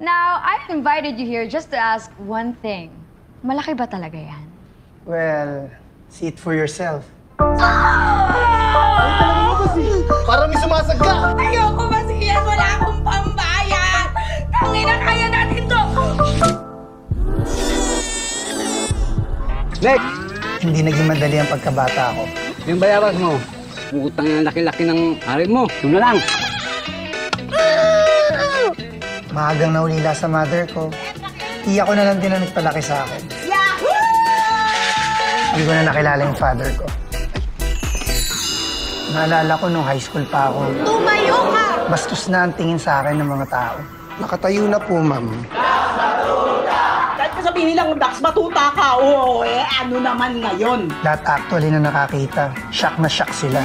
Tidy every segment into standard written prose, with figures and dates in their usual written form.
Now, I invited you here just to ask one thing. Malaki ba talaga yan? Well, see it for yourself. Parang may sumasagka! Ayoko kasi yan! Wala akong pambayad! Tangina, kaya natin to! Next! Hindi naging madali ang pagkabata ko. Yung bayawas mo, utang yung laki-laki ng hari mo. Yun na lang. Maagang naulila sa mother ko. Iyak ko na lang din ang nagpalaki sa akin. Hindi ko na nakilala yung father ko. Naalala ko nung high school pa ako. Tumayo ka! Bastos na ang tingin sa akin ng mga tao. Nakatayo na po, ma'am. Kahit sabihin nilang Dax Batuta ka, oo, ano naman ngayon? Lahat actually na nakakita, shock na shock sila.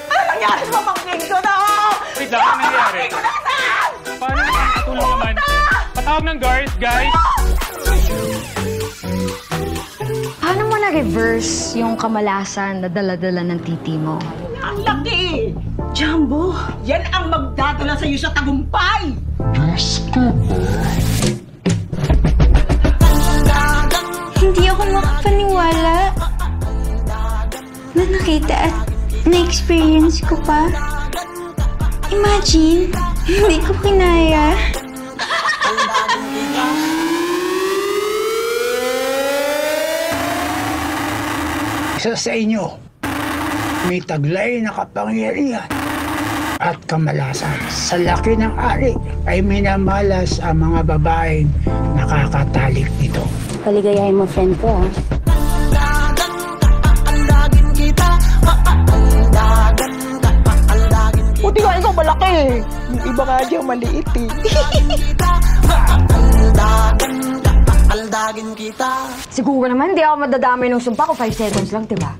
Ano nangyari sa pamangkin ko na? Wait lang, ano nangyari? Paano nakakatulong naman? Patawag ng guards, guys! Paano mo na-reverse yung kamalasan na dala-dala ng titi mo? Ang laki! Jumbo, yan ang magdadala sa'yo sa tagumpay! Hindi ako makapaniwala na nakita at na-experience ko pa. Imagine, hindi ko kinaya. Isa sa inyo, may taglay na kapangyarihan at kamalasan. Sa laki ng ari ay minamalas ang mga babaeng nakakatalik nito. Paligayahin mo friend ko, ha? Buti nga ikaw malaki eh. Yung iba nga dyan maliit eh. Siguro naman, hindi ako madadamay ng sumpa ko 5 seconds lang, diba?